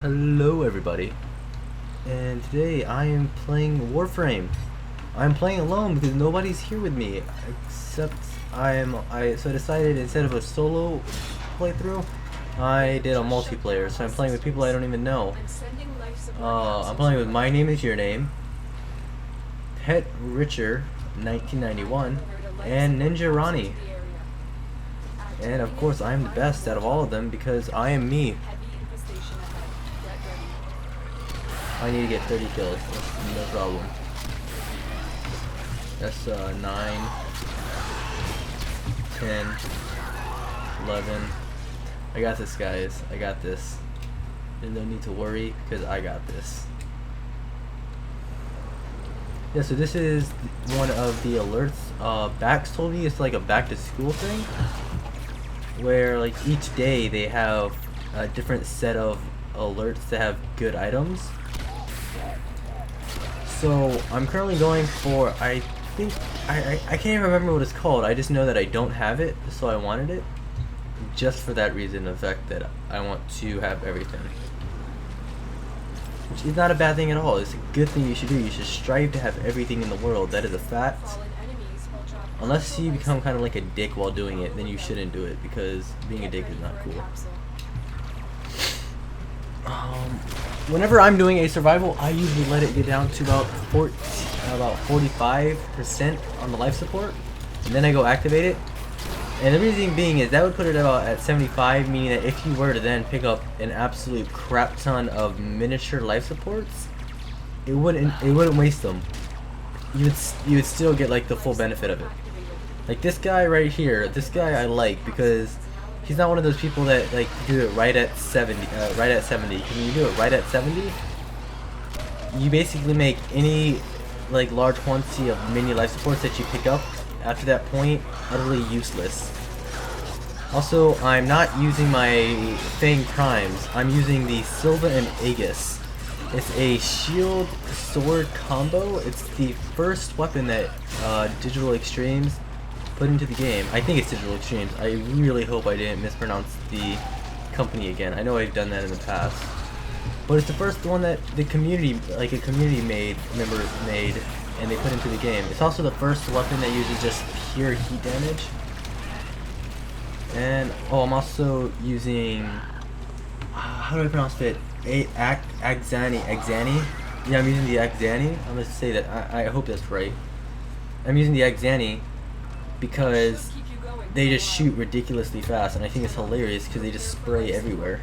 Hello everybody, and today I am playing Warframe. I'm playing alone because nobody's here with me, except so I decided instead of a solo playthrough, I did a multiplayer, so I'm playing with people I don't even know. I'm playing with My Name Is Your Name, Pet Richer 1991, and Ninja Ronnie. And of course I'm the best out of all of them because I am me. I need to get 30 kills. That's no problem. That's 9, 10, 11. I got this, guys. I got this. There's no need to worry because I got this. Yeah, so this is one of the alerts. Bax told me it's like a back to school thing where like each day they have a different set of alerts that have good items. So I'm currently going for, I think, I can't even remember what it's called. I just know that I don't have it, so I wanted it. Just for that reason, the fact that I want to have everything. Which is not a bad thing at all. It's a good thing you should do. You should strive to have everything in the world. That is a fact. Unless you become kind of like a dick while doing it, then you shouldn't do it, because being a dick is not cool. Whenever I'm doing a survival, I usually let it get down to about 45% on the life support, and then I go activate it. And the reason being is that would put it about at 75, meaning that if you were to then pick up an absolute crap ton of miniature life supports, it wouldn't waste them. You would still get like the full benefit of it. Like this guy right here, this guy I like because he's not one of those people that like do it right at 70. Because when you do it right at 70, you basically make any like large quantity of mini life supports that you pick up after that point utterly useless. Also, I'm not using my Fang Primes. I'm using the Silva and Aegis. It's a shield sword combo. It's the first weapon that Digital Extremes put into the game. I think it's Digital Extremes. I really hope I didn't mispronounce the company again. I know I've done that in the past. But it's the first one that the community, like a community member made, and they put into the game. It's also the first weapon that uses just pure heat damage. And, oh, I'm also using, how do I pronounce it? Axani. Yeah, I'm using the Axani. I'm going to say that. I hope that's right. I'm using the Axani because they just shoot ridiculously fast, and I think it's hilarious because they just spray everywhere.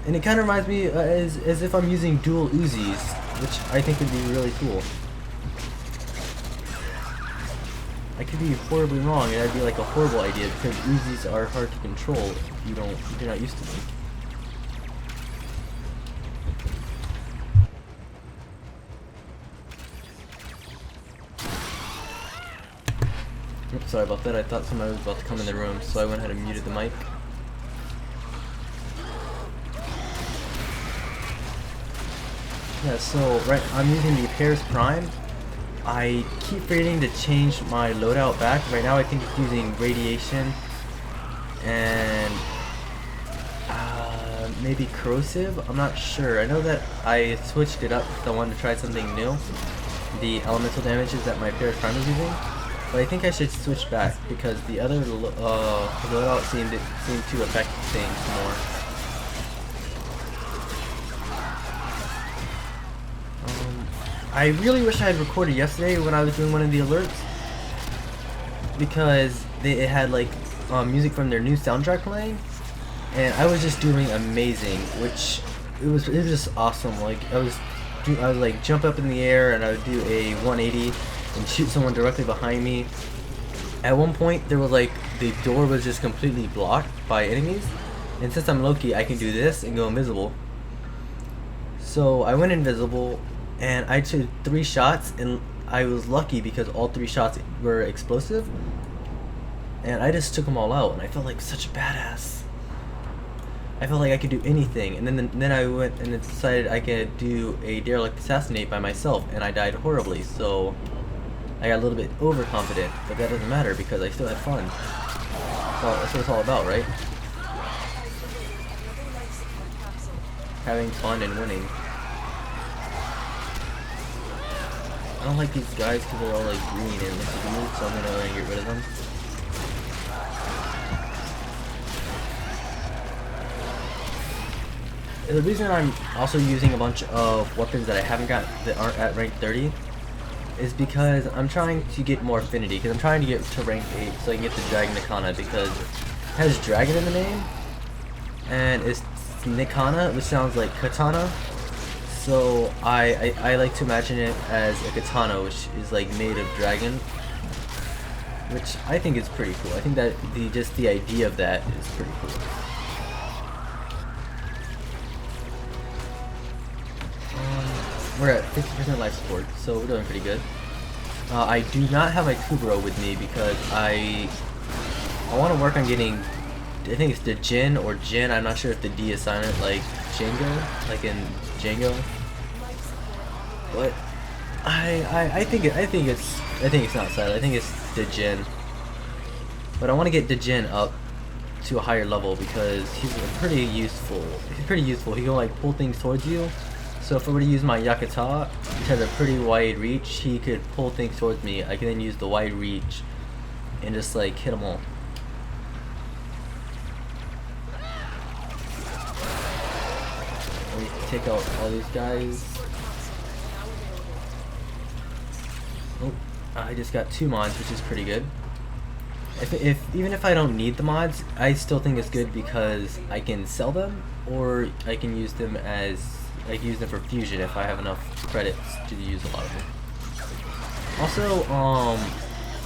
And it kind of reminds me as if I'm using dual Uzis, which I think would be really cool. I could be horribly wrong, and that'd be like a horrible idea because Uzis are hard to control if you're not used to them. Oops, sorry about that. I thought somebody was about to come in the room, so I went ahead and muted the mic. Yeah, so I'm using the Pairs Prime. I keep forgetting to change my loadout back. Right now I think it's using Radiation and maybe Corrosive. I'm not sure. I know that I switched it up because I wanted to try something new. The elemental damages that my Pairs Prime is using. But I think I should switch back because the other loadout seemed to affect things more. I really wish I had recorded yesterday when I was doing one of the alerts because it had like music from their new soundtrack playing, and I was just doing amazing, which it was just awesome. Like I would like jump up in the air and I would do a 180 and shoot someone directly behind me. At one point there was like the door was just completely blocked by enemies, and since I'm Loki I can do this and go invisible. So I went invisible and I took 3 shots, and I was lucky because all 3 shots were explosive, and I just took them all out, and I felt like such a badass. I felt like I could do anything, and then I went and decided I could do a derelict assassinate by myself, and I died horribly, so I got a little bit overconfident, but that doesn't matter because I still had fun. That's what it's all about, right? having fun and winning. I don't like these guys because they're all like green and it's weird, so I'm gonna go and get rid of them. The reason I'm also using a bunch of weapons that I haven't got that aren't at rank 30 is because I'm trying to get more affinity, because I'm trying to get to rank 8 so I can get the Dragon Nikana, because it has dragon in the name and it's Nikana, which sounds like katana, so I like to imagine it as a katana which is like made of dragon, which I think is pretty cool. I think that just the idea of that is pretty cool. We're at 50% life support, so we're doing pretty good. I do not have my Kuburo with me because I want to work on getting, I think it's the Jin or Jin, I'm not sure if the D is silent like Django, like in Django. But I think it's not silent. I think it's the Jin. But I want to get the Jin up to a higher level because he's pretty useful. He's pretty useful. He can like pull things towards you. So if I were to use my Yakuta, which has a pretty wide reach, he could pull things towards me. I can then use the wide reach and just like hit them all. Let me take out all these guys. Oh, I just got 2 mods, which is pretty good. Even if I don't need the mods, I still think it's good because I can sell them, or I can use them as for fusion if I have enough credits to use a lot of them. Also,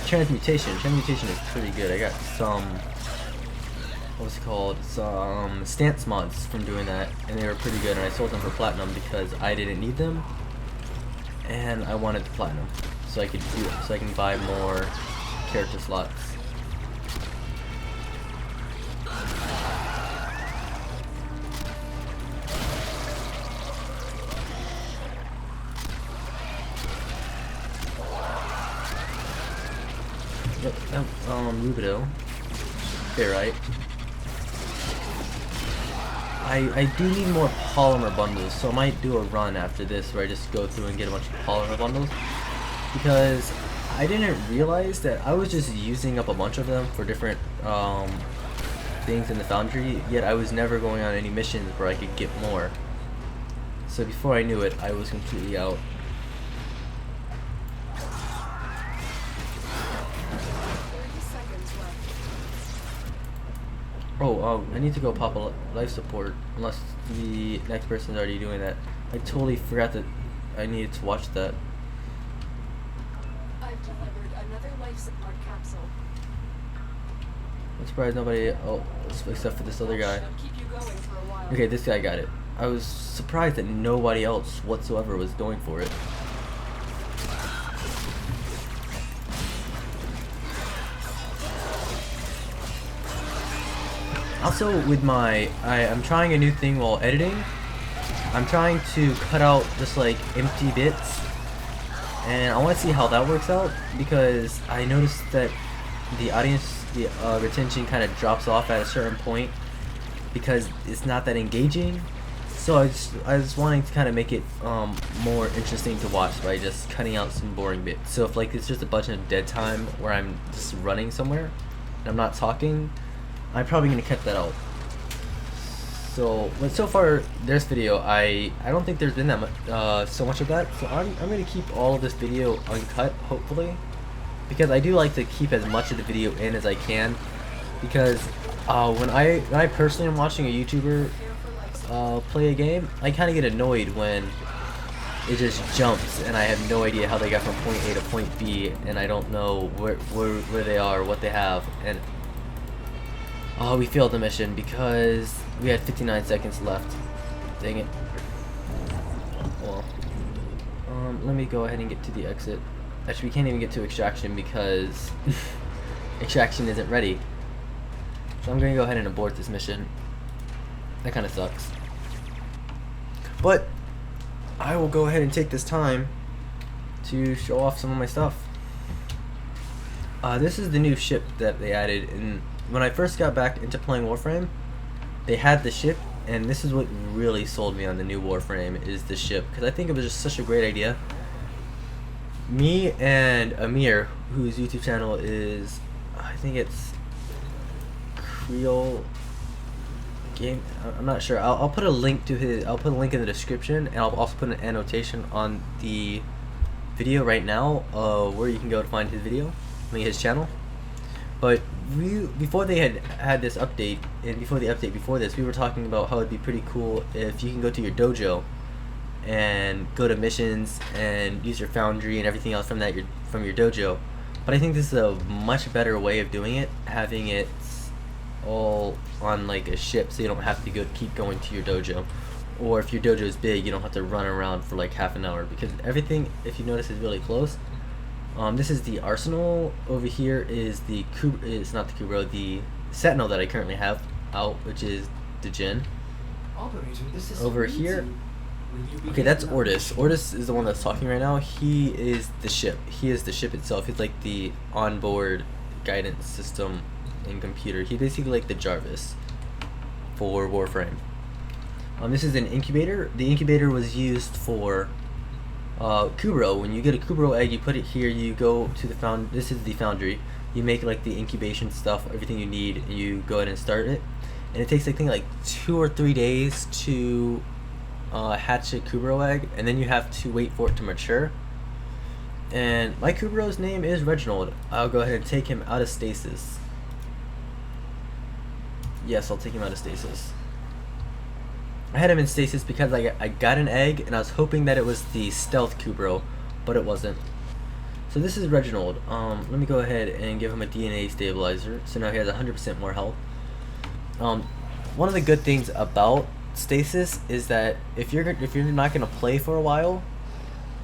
transmutation. Transmutation is pretty good. I got some, what's it called? Some stance mods from doing that, and they were pretty good. And I sold them for platinum because I didn't need them, and I wanted the platinum so I could do it, so I can buy more character slots. Yep, Rubido. Okay, right. I do need more polymer bundles, so I might do a run after this where I just go through and get a bunch of polymer bundles. Because I didn't realize that I was just using up a bunch of them for different things in the foundry, yet I was never going on any missions where I could get more. So before I knew it, I was completely out. Oh, I need to go pop a life support, unless the next person's already doing that. I totally forgot that I needed to watch that. I've delivered another life support capsule. I'm surprised nobody, except for this other guy. Okay, this guy got it. I was surprised that nobody else whatsoever was going for it. Also, with I'm trying a new thing while editing. I'm trying to cut out just like empty bits, and I want to see how that works out because I noticed that the audience, retention kind of drops off at a certain point because it's not that engaging. So I was wanting to kind of make it more interesting to watch by just cutting out some boring bits. So if like it's just a bunch of dead time where I'm just running somewhere and I'm not talking, I'm probably gonna cut that out. So, but so far this video, I don't think there's been that much, so much of that. So I'm gonna keep all of this video uncut, hopefully, because I do like to keep as much of the video in as I can. Because when I personally am watching a YouTuber play a game, I kind of get annoyed when it just jumps and I have no idea how they got from point A to point B, and I don't know where they are, what they have, and we failed the mission because we had 59 seconds left. Dang it. Well, let me go ahead and get to the exit. Actually, we can't even get to extraction because extraction isn't ready. So I'm gonna go ahead and abort this mission. That kind of sucks. But I will go ahead and take this time to show off some of my stuff. This is the new ship that they added, and when I first got back into playing Warframe, they had the ship and this is what really sold me on the new Warframe, is the ship, because I think it was just such a great idea. Me and Amir, whose YouTube channel is, I think it's Creole Game, I'm not sure. I'll put a link to his. I'll put a link in the description, and I'll also put an annotation on the video right now, where you can go to find his video, his channel. But before they had this update, and before the update before this, we were talking about how it'd be pretty cool if you can go to your dojo and go to missions and use your foundry and everything else from your dojo. But I think this is a much better way of doing it, having it all on like a ship, so you don't have to keep going to your dojo, or if your dojo is big, you don't have to run around for like half an hour, because everything, if you notice, is really close. This is the arsenal. Over here is the it's not the Kubro, the Sentinel that I currently have out, which is the Jin. Over here, okay, that's Ordis. Ordis is the one that's talking right now. He is the ship. He is the ship itself. He's like the onboard guidance system and computer. He's basically like the Jarvis for Warframe. This is an incubator. The incubator was used for Kubro. When you get a Kubro egg, you put it here. You go to the this is the foundry. You make like the incubation stuff, everything you need, and you go ahead and start it. And it takes, I think, like 2 or 3 days to hatch a Kubro egg, and then you have to wait for it to mature. And my Kubro's name is Reginald. I'll go ahead and take him out of stasis. Yes, I'll take him out of stasis. I had him in stasis because I got an egg, and I was hoping that it was the stealth Kubro, but it wasn't. So this is Reginald. Let me go ahead and give him a DNA stabilizer. So now he has 100% more health. One of the good things about stasis is that if you're not gonna play for a while,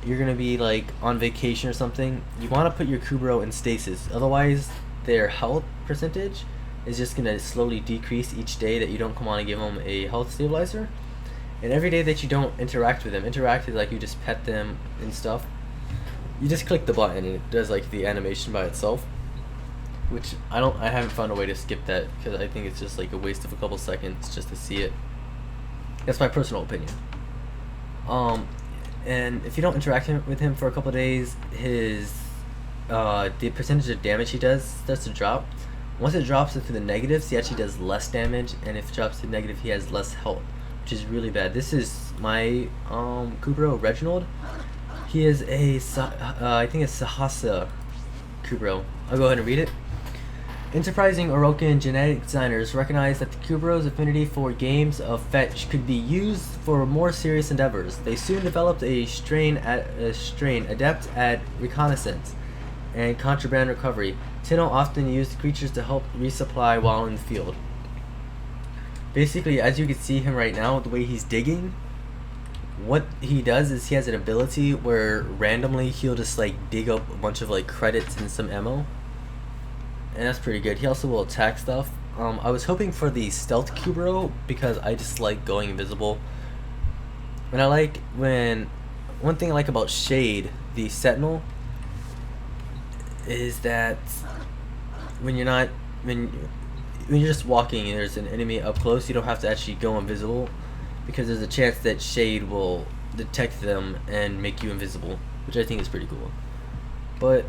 you're gonna be like on vacation or something, you want to put your Kubro in stasis. Otherwise, their health percentage is just gonna slowly decrease each day that you don't come on and give them a health stabilizer. And every day that you don't interact with them, interact is like you just pet them and stuff. You just click the button and it does like the animation by itself. Which I haven't found a way to skip that, because I think it's just like a waste of a couple seconds just to see it. That's my personal opinion. And if you don't interact with him for a couple days, his the percentage of damage he does starts to drop. Once it drops into the negatives, he actually does less damage, and if it drops to negative, he has less health, which is really bad. This is my Kubro, Reginald. He is a I think it's Sahasa Kubro. I'll go ahead and read it. Enterprising Orokin genetic designers recognized that the Kubro's affinity for games of fetch could be used for more serious endeavors. They soon developed a strain adept at reconnaissance and contraband recovery. Tenno often used creatures to help resupply while in the field. Basically, as you can see him right now, the way he's digging, what he does is he has an ability where randomly he'll just like dig up a bunch of like credits and some ammo. And that's pretty good. He also will attack stuff. I was hoping for the stealth Kubro because I just like going invisible. And I like one thing I like about Shade, the Sentinel, is that when you're just walking and there's an enemy up close, you don't have to actually go invisible, because there's a chance that Shade will detect them and make you invisible, which I think is pretty cool. But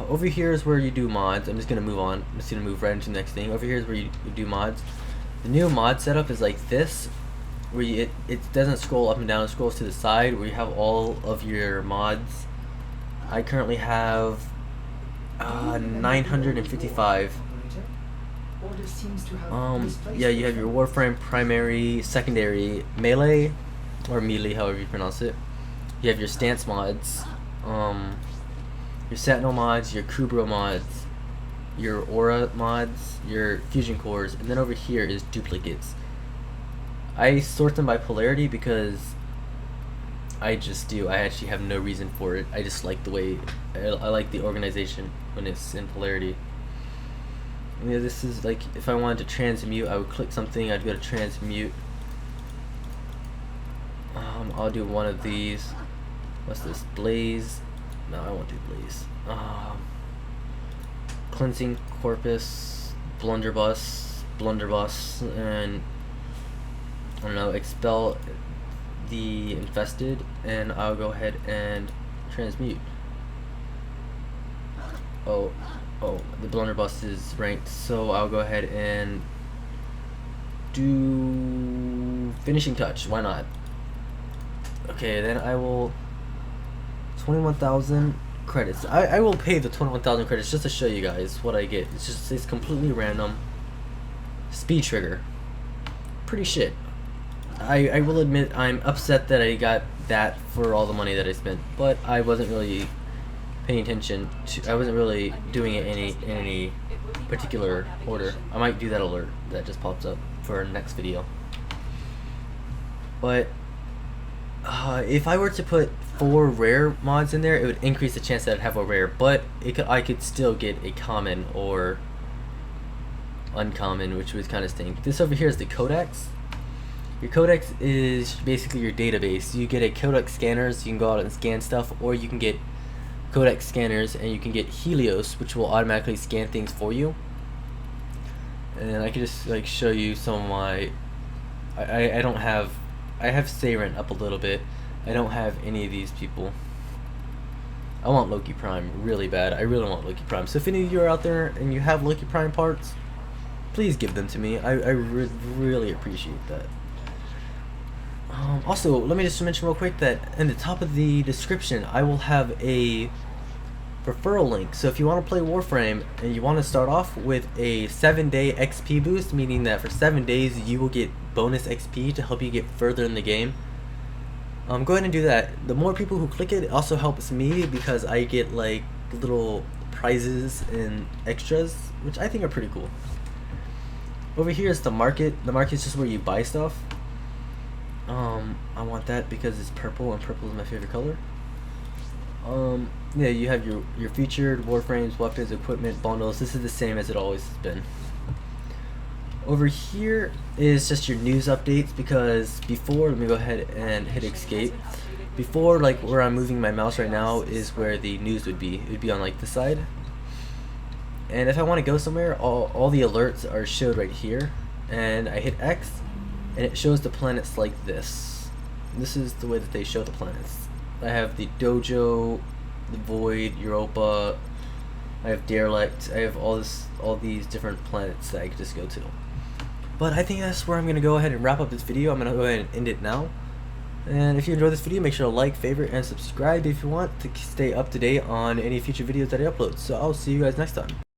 over here is where you do mods. I'm just gonna move on. I'm just gonna move right into the next thing. Over here is where you do mods. The new mod setup is like this, where it doesn't scroll up and down. It scrolls to the side, where you have all of your mods. I currently have 955. Yeah, you have your Warframe primary, secondary, melee, or melee, however you pronounce it. You have your stance mods, your Sentinel mods, your Kubro mods, your Aura mods, your fusion cores, and then over here is duplicates. I sort them by polarity because I just do. I actually have no reason for it. I just like the way I like the organization when it's in polarity. And yeah, this is like if I wanted to transmute, I would click something. I'd go to transmute. I'll do one of these. What's this? Blaze. No, I won't do Blaze. Cleansing Corpus, Blunderbuss, and I don't know, expel the infested, and I'll go ahead and transmute. Oh, the blunderbuss is ranked, so I'll go ahead and do finishing touch. Why not? Okay, then I will 21,000 credits. I will pay the 21,000 credits just to show you guys what I get. It's completely random. Speed trigger. Pretty shit. I will admit I'm upset that I got that for all the money that I spent, but I wasn't really paying attention to. I wasn't really doing it in any particular order. I might do that alert that just pops up for our next video. But if I were to put 4 rare mods in there, it would increase the chance that I'd have a rare, but I could still get a common or uncommon, which would kind of stink. This over here is the codex. Your codex is basically your database. You get a codex scanner, so you can go out and scan stuff, or you can get codex scanners and you can get Helios, which will automatically scan things for you. And I can just like show you some of my I don't have, I have Saren up a little bit. I don't have any of these people. I want Loki Prime really bad. I really want Loki Prime. So if any of you are out there and you have Loki Prime parts, please give them to me. I really appreciate that. Also, let me just mention real quick that in the top of the description, I will have a referral link. So if you want to play Warframe and you want to start off with a 7-day XP boost, meaning that for 7 days you will get bonus XP to help you get further in the game, go ahead and do that. The more people who click it, it also helps me because I get like little prizes and extras, which I think are pretty cool. Over here is the market. The market is just where you buy stuff. I want that because it's purple and purple is my favorite color. Yeah, you have your featured Warframes, weapons, equipment, bundles. This is the same as it always has been. Over here is just your news updates, because before, let me go ahead and hit escape. Before, like where I'm moving my mouse right now is where the news would be. It would be on like this side. And if I want to go somewhere, all the alerts are showed right here. And I hit X, and it shows the planets like this. This is the way that they show the planets. I have the Dojo, the Void, Europa. I have Derelict. I have all these different planets that I could just go to. But I think that's where I'm gonna go ahead and wrap up this video. I'm gonna go ahead and end it now. And if you enjoyed this video, make sure to like, favorite, and subscribe if you want to stay up to date on any future videos that I upload. So I'll see you guys next time.